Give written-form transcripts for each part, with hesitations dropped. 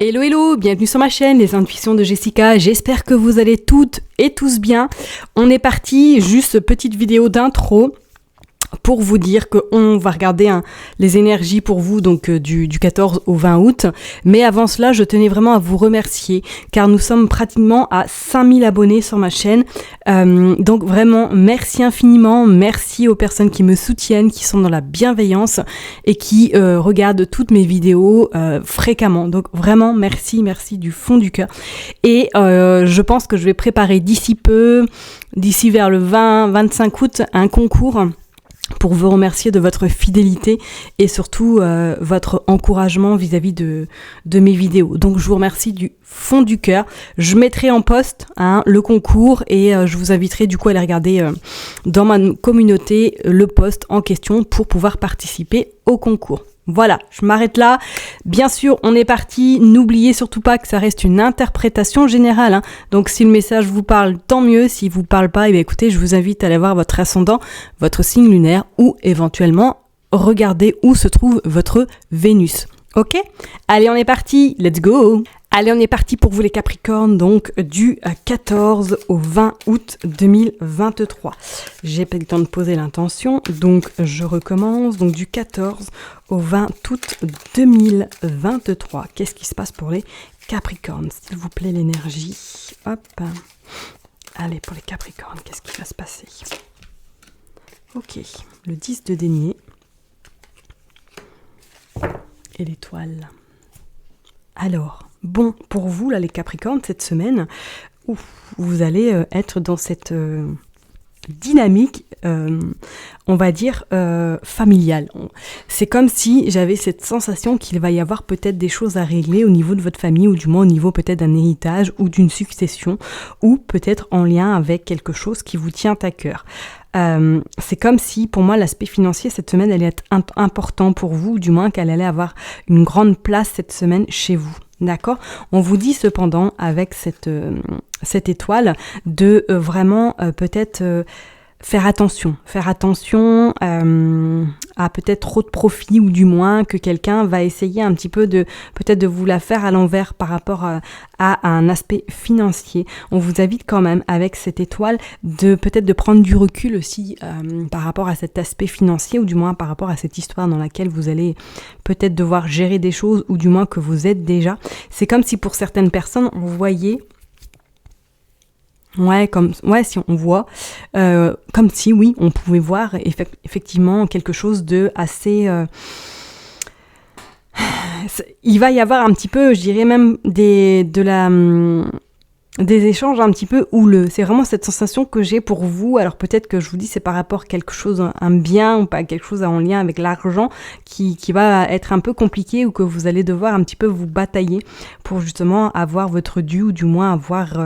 Hello hello, bienvenue sur ma chaîne Les Intuitions de Jessica, j'espère que vous allez toutes et tous bien. On est parti, juste petite vidéo d'intro pour vous dire qu'on va regarder les énergies pour vous donc du 14 au 20 août. Mais avant cela, je tenais vraiment à vous remercier car nous sommes pratiquement à 5000 abonnés sur ma chaîne. Donc vraiment, merci infiniment. Merci aux personnes qui me soutiennent, qui sont dans la bienveillance et qui regardent toutes mes vidéos fréquemment. Donc vraiment, merci du fond du cœur. Et je pense que je vais préparer d'ici vers le 20-25 août, un concours pour vous remercier de votre fidélité et surtout votre encouragement vis-à-vis de mes vidéos. Donc je vous remercie du fond du cœur. Je mettrai en post le concours et je vous inviterai du coup à aller regarder dans ma communauté le post en question pour pouvoir participer au concours. Voilà, je m'arrête là. Bien sûr, on est parti. N'oubliez surtout pas que ça reste une interprétation générale. Donc, si le message vous parle, tant mieux. S'il vous parle pas, écoutez, je vous invite à aller voir votre ascendant, votre signe lunaire ou éventuellement regarder où se trouve votre Vénus. Ok ? Allez, on est parti. Let's go ! Allez, on est parti pour vous les Capricornes, donc du 14 au 20 août 2023. J'ai pas eu le temps de poser l'intention, donc je recommence. Donc du 14 au 20 août 2023. Qu'est-ce qui se passe pour les Capricornes? S'il vous plaît, l'énergie. Hop. Allez, pour les Capricornes, qu'est-ce qui va se passer? Ok, le 10 de denier. Et l'étoile. Alors, bon, pour vous, là, les Capricornes, cette semaine, vous allez être dans cette dynamique, on va dire, familiale. C'est comme si j'avais cette sensation qu'il va y avoir peut-être des choses à régler au niveau de votre famille, ou du moins au niveau peut-être d'un héritage ou d'une succession, ou peut-être en lien avec quelque chose qui vous tient à cœur. C'est comme si, pour moi, l'aspect financier cette semaine allait être important pour vous, ou du moins qu'elle allait avoir une grande place cette semaine chez vous. D'accord ? On vous dit cependant, avec cette étoile, de vraiment peut-être faire attention à peut-être trop de profit, ou du moins que quelqu'un va essayer un petit peu peut-être de vous la faire à l'envers par rapport à un aspect financier. On vous invite quand même avec cette étoile peut-être de prendre du recul aussi par rapport à cet aspect financier, ou du moins par rapport à cette histoire dans laquelle vous allez peut-être devoir gérer des choses, ou du moins que vous êtes déjà. C'est comme si pour certaines personnes on voyait si on voit, comme si, oui, on pouvait voir effectivement quelque chose de assez... il va y avoir un petit peu, je dirais même, des échanges un petit peu houleux. C'est vraiment cette sensation que j'ai pour vous. Alors peut-être que je vous dis c'est par rapport à quelque chose, un bien, ou pas quelque chose en lien avec l'argent qui va être un peu compliqué, ou que vous allez devoir un petit peu vous batailler pour justement avoir votre dû, ou du moins avoir...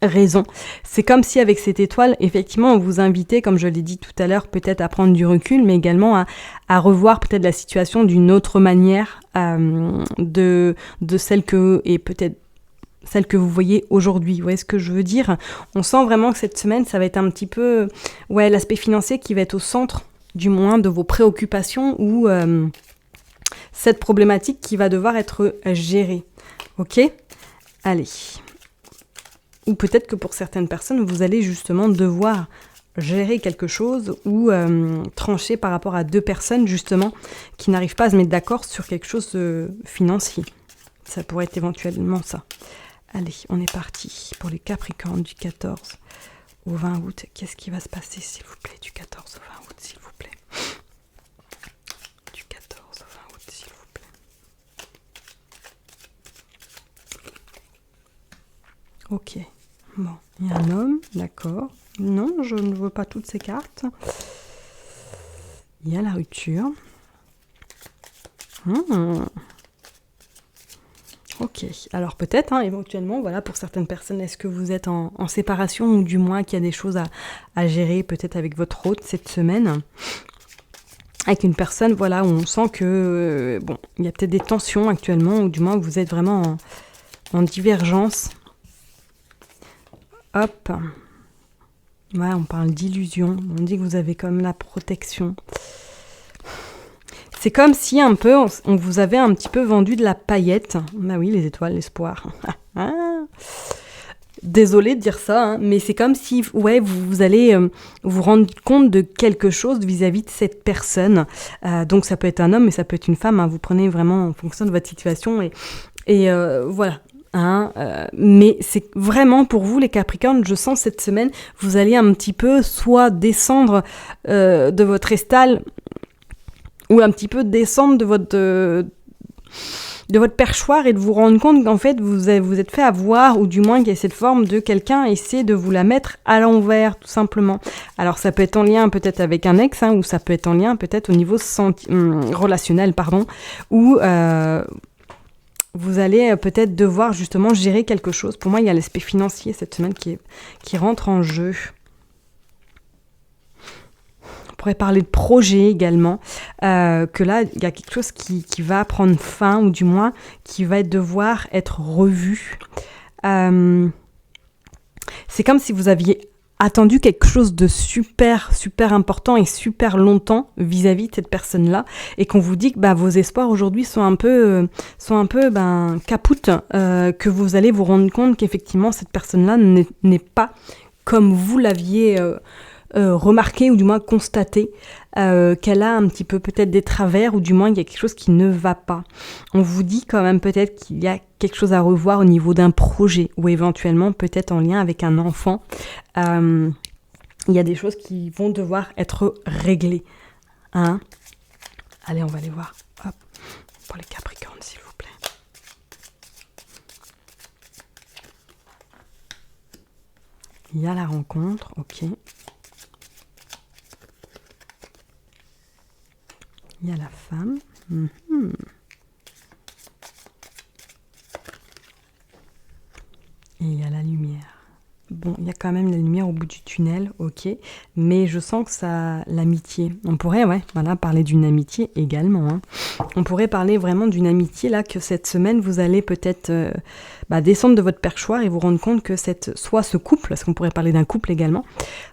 raison. C'est comme si avec cette étoile, effectivement, on vous invitait, comme je l'ai dit tout à l'heure, peut-être à prendre du recul, mais également à revoir peut-être la situation d'une autre manière de celle que vous voyez aujourd'hui. Vous voyez ce que je veux dire? On sent vraiment que cette semaine, ça va être un petit peu l'aspect financier qui va être au centre, du moins, de vos préoccupations, ou cette problématique qui va devoir être gérée. Ok? Allez. Ou peut-être que pour certaines personnes, vous allez justement devoir gérer quelque chose, ou trancher par rapport à deux personnes justement qui n'arrivent pas à se mettre d'accord sur quelque chose de financier. Ça pourrait être éventuellement ça. Allez, on est parti pour les Capricornes du 14 au 20 août. Qu'est-ce qui va se passer, s'il vous plaît, du 14 au 20 août, s'il vous plaît? Du 14 au 20 août, s'il vous plaît. Ok. Bon, il y a un homme, d'accord. Non, je ne veux pas toutes ces cartes. Il y a la rupture. Ok, alors peut-être, éventuellement, voilà, pour certaines personnes, est-ce que vous êtes en séparation, ou du moins qu'il y a des choses à gérer, peut-être avec votre hôte cette semaine, avec une personne, voilà, où on sent que, il y a peut-être des tensions actuellement, ou du moins vous êtes vraiment en divergence. Hop. Ouais, on parle d'illusion. On dit que vous avez comme la protection. C'est comme si un peu, on vous avait un petit peu vendu de la paillette. Bah oui, les étoiles, l'espoir. Désolée de dire ça, hein, mais c'est comme si ouais, vous allez vous rendre compte de quelque chose vis-à-vis de cette personne. Donc ça peut être un homme, mais ça peut être une femme. Hein, vous prenez vraiment en fonction de votre situation et voilà. Hein, mais c'est vraiment pour vous les Capricornes, je sens cette semaine, vous allez un petit peu soit descendre de votre estal ou un petit peu descendre de votre perchoir et de vous rendre compte qu'en fait vous êtes fait avoir, ou du moins qu'il y a cette forme de quelqu'un essaie de vous la mettre à l'envers tout simplement. Alors ça peut être en lien peut-être avec un ex, hein, ou ça peut être en lien peut-être au niveau relationnel, ou vous allez peut-être devoir justement gérer quelque chose. Pour moi, il y a l'aspect financier cette semaine qui rentre en jeu. On pourrait parler de projet également, que là, il y a quelque chose qui va prendre fin, ou du moins qui va devoir être revu. C'est comme si vous aviez attendu quelque chose de super, super important et super longtemps vis-à-vis de cette personne-là, et qu'on vous dit que vos espoirs aujourd'hui sont un peu capoutes, que vous allez vous rendre compte qu'effectivement cette personne-là n'est pas comme vous l'aviez remarqué, ou du moins constaté, qu'elle a un petit peu peut-être des travers, ou du moins il y a quelque chose qui ne va pas. On vous dit quand même peut-être qu'il y a quelque chose à revoir au niveau d'un projet, ou éventuellement peut-être en lien avec un enfant. Il y a des choses qui vont devoir être réglées. Hein? Allez, on va aller voir. Hop, pour les Capricornes, s'il vous plaît. Il y a la rencontre, ok. Il y a la femme. Et il y a la lumière. Bon, il y a quand même la lumière au bout du tunnel, ok. Mais je sens que ça, l'amitié. On pourrait, parler d'une amitié également. Hein. On pourrait parler vraiment d'une amitié, là, que cette semaine, vous allez peut-être descendre de votre perchoir et vous rendre compte que soit ce couple, parce qu'on pourrait parler d'un couple également,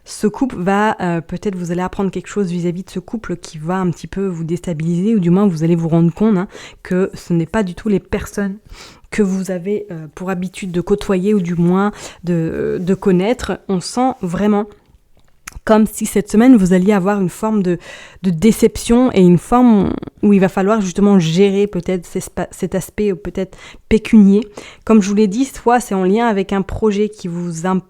ce couple va, peut-être vous allez apprendre quelque chose vis-à-vis de ce couple qui va un petit peu vous déstabiliser, ou du moins vous allez vous rendre compte que ce n'est pas du tout les personnes que vous avez pour habitude de côtoyer, ou du moins de connaître. On sent vraiment comme si cette semaine vous alliez avoir une forme de déception, et une forme où il va falloir justement gérer peut-être cet aspect peut-être pécunier. Comme je vous l'ai dit, soit c'est en lien avec un projet qui vous impacte,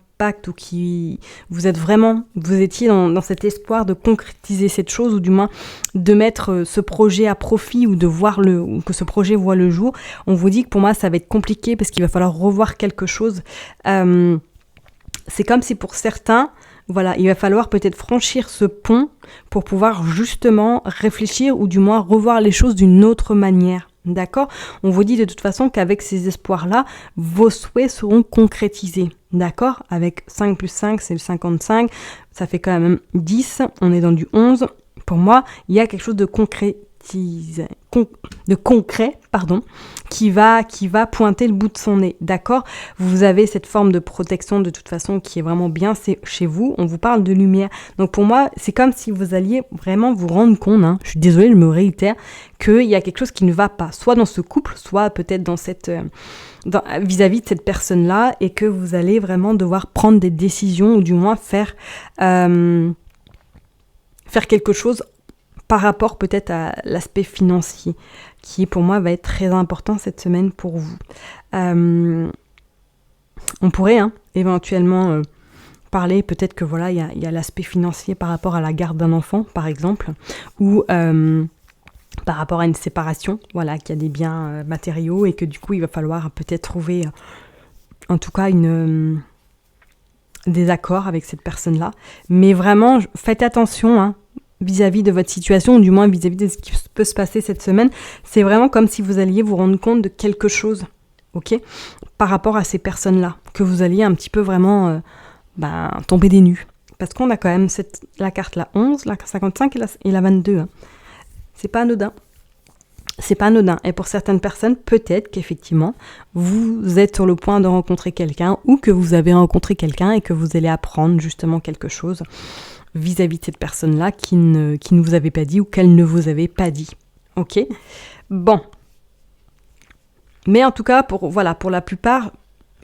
ou qui vous étiez dans cet espoir de concrétiser cette chose, ou du moins de mettre ce projet à profit, ou ou que ce projet voit le jour. On vous dit que pour moi ça va être compliqué, parce qu'il va falloir revoir quelque chose. C'est comme si pour certains, il va falloir peut-être franchir ce pont pour pouvoir justement réfléchir, ou du moins revoir les choses d'une autre manière. D'accord ? On vous dit de toute façon qu'avec ces espoirs-là, vos souhaits seront concrétisés. D'accord ? Avec 5 plus 5, c'est le 55. Ça fait quand même 10. On est dans du 11. Pour moi, il y a quelque chose de concret, qui va pointer le bout de son nez, d'accord ? Vous avez cette forme de protection de toute façon qui est vraiment bien, c'est chez vous, on vous parle de lumière. Donc pour moi, c'est comme si vous alliez vraiment vous rendre compte, je suis désolée, je me réitère, qu'il y a quelque chose qui ne va pas, soit dans ce couple, soit peut-être vis-à-vis de cette personne-là, et que vous allez vraiment devoir prendre des décisions, ou du moins faire quelque chose par rapport peut-être à l'aspect financier, qui pour moi va être très important cette semaine pour vous. On pourrait éventuellement parler peut-être que il y a l'aspect financier par rapport à la garde d'un enfant par exemple, ou par rapport à une séparation, qu'il y a des biens matériaux, et que du coup il va falloir peut-être trouver en tout cas des accords avec cette personne-là. Mais vraiment, faites attention vis-à-vis de votre situation, ou du moins vis-à-vis de ce qui peut se passer cette semaine. C'est vraiment comme si vous alliez vous rendre compte de quelque chose, ok, par rapport à ces personnes-là, que vous alliez un petit peu vraiment tomber des nues. Parce qu'on a quand même la carte la 11, la 55 et la 22. C'est pas anodin. C'est pas anodin. Et pour certaines personnes, peut-être qu'effectivement, vous êtes sur le point de rencontrer quelqu'un, ou que vous avez rencontré quelqu'un, et que vous allez apprendre justement quelque chose vis-à-vis de cette personne-là qui ne vous avait pas dit, ou qu'elle ne vous avait pas dit. Ok. Bon. Mais en tout cas, pour la plupart,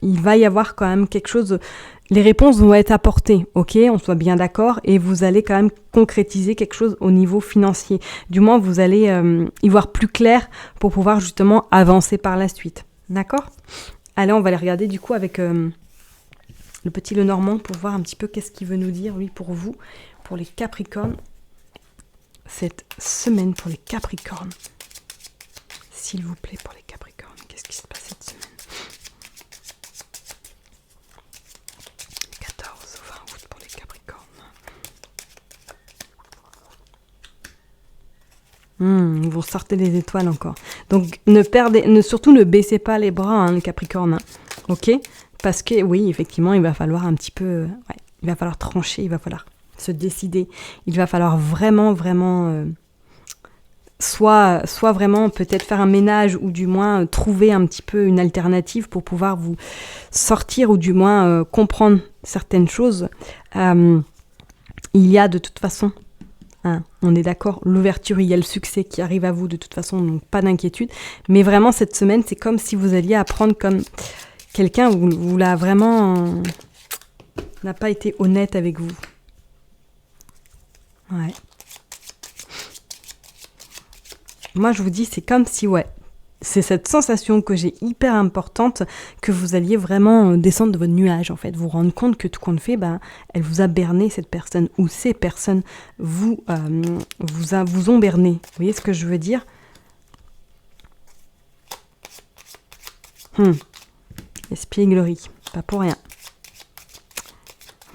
il va y avoir quand même quelque chose. Les réponses vont être apportées, ok, on soit bien d'accord, et vous allez quand même concrétiser quelque chose au niveau financier. Du moins, vous allez y voir plus clair pour pouvoir justement avancer par la suite. D'accord ? Allez, on va aller regarder du coup avec le petit Lenormand pour voir un petit peu qu'est-ce qu'il veut nous dire, lui, pour vous, pour les Capricornes. Cette semaine pour les Capricornes. S'il vous plaît, pour les Capricornes, qu'est-ce qui se passe cette semaine ? 14 au 20 août pour les Capricornes. Vous sortez les étoiles encore. Donc, surtout ne baissez pas les bras, hein, les Capricornes. Hein. Ok ? Parce que, oui, effectivement, il va falloir un petit peu... il va falloir trancher, il va falloir se décider. Il va falloir vraiment, vraiment... soit vraiment peut-être faire un ménage ou du moins trouver un petit peu une alternative pour pouvoir vous sortir ou du moins comprendre certaines choses. Il y a de toute façon, hein, on est d'accord, l'ouverture, il y a le succès qui arrive à vous de toute façon, donc pas d'inquiétude. Mais vraiment cette semaine, c'est comme si vous alliez apprendre comme quelqu'un vous l'a vraiment n'a pas été honnête avec vous. Ouais. Moi, je vous dis, c'est comme si, c'est cette sensation que j'ai hyper importante que vous alliez vraiment descendre de votre nuage, en fait. Vous rendre compte que tout compte fait, elle vous a berné, cette personne, ou ces personnes vous ont berné. Vous voyez ce que je veux dire ? Espièglerie, pas pour rien.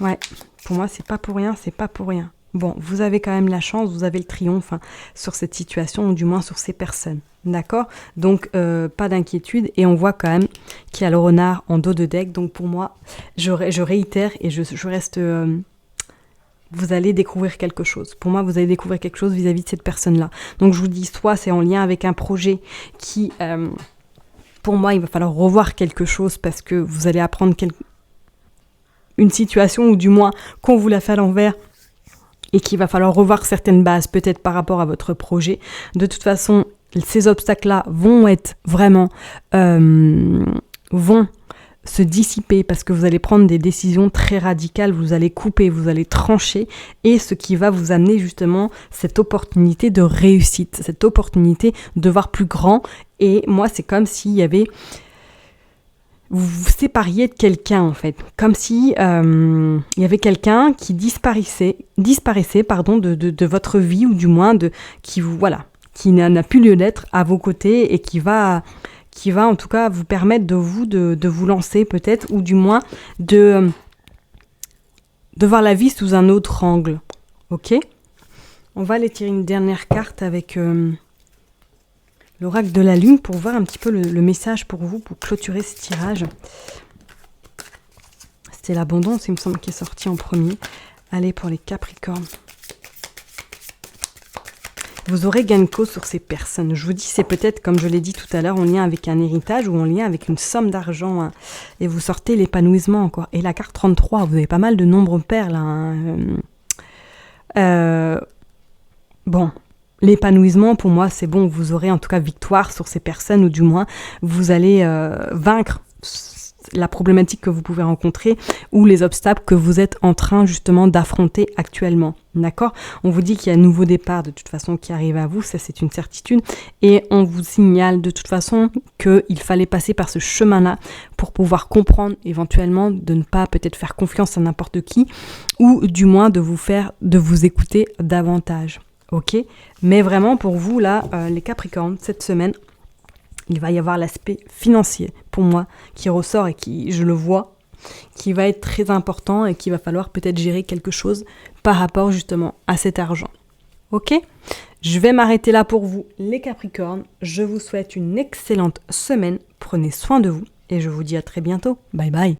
Ouais, pour moi, c'est pas pour rien, c'est pas pour rien. Bon, vous avez quand même la chance, vous avez le triomphe sur cette situation, ou du moins sur ces personnes. D'accord ? Donc, pas d'inquiétude. Et on voit quand même qu'il y a le renard en dos de deck. Donc, pour moi, je réitère et je reste... vous allez découvrir quelque chose. Pour moi, vous allez découvrir quelque chose vis-à-vis de cette personne-là. Donc, je vous dis, soit c'est en lien avec un projet qui... pour moi, il va falloir revoir quelque chose parce que vous allez apprendre une situation, ou du moins qu'on vous l'a fait à l'envers, et qu'il va falloir revoir certaines bases, peut-être par rapport à votre projet. De toute façon, ces obstacles-là vont être vraiment... vont se dissiper parce que vous allez prendre des décisions très radicales, vous allez couper, vous allez trancher, et ce qui va vous amener justement cette opportunité de réussite, cette opportunité de voir plus grand. Et moi, c'est comme s'il y avait... vous vous sépariez de quelqu'un en fait, comme si il y avait quelqu'un qui disparaissait de votre vie, ou du moins qui n'a plus lieu d'être à vos côtés, et qui va en tout cas vous permettre de vous lancer peut-être, ou du moins de voir la vie sous un autre angle. Ok ? On va aller tirer une dernière carte avec l'oracle de la lune pour voir un petit peu le message pour vous, pour clôturer ce tirage. C'était l'abondance, il me semble, qui est sorti en premier. Allez, pour les Capricornes. Vous aurez gain de cause sur ces personnes. Je vous dis, c'est peut-être, comme je l'ai dit tout à l'heure, en lien avec un héritage ou en lien avec une somme d'argent. Hein. Et vous sortez l'épanouissement encore. Et la carte 33, vous avez pas mal de nombres pairs là. Hein. Bon, l'épanouissement, pour moi, c'est bon. Vous aurez en tout cas victoire sur ces personnes, ou du moins, vous allez vaincre la problématique que vous pouvez rencontrer, ou les obstacles que vous êtes en train justement d'affronter actuellement. D'accord ? On vous dit qu'il y a un nouveau départ de toute façon qui arrive à vous, ça c'est une certitude, et on vous signale de toute façon qu'il fallait passer par ce chemin-là pour pouvoir comprendre éventuellement de ne pas peut-être faire confiance à n'importe qui, ou du moins de vous écouter davantage. Ok ? Mais vraiment pour vous là, les Capricornes, cette semaine, il va y avoir l'aspect financier, pour moi, qui ressort et qui, je le vois, qui va être très important, et qu'il va falloir peut-être gérer quelque chose par rapport justement à cet argent. Ok ? Je vais m'arrêter là pour vous, les Capricornes. Je vous souhaite une excellente semaine. Prenez soin de vous et je vous dis à très bientôt. Bye bye.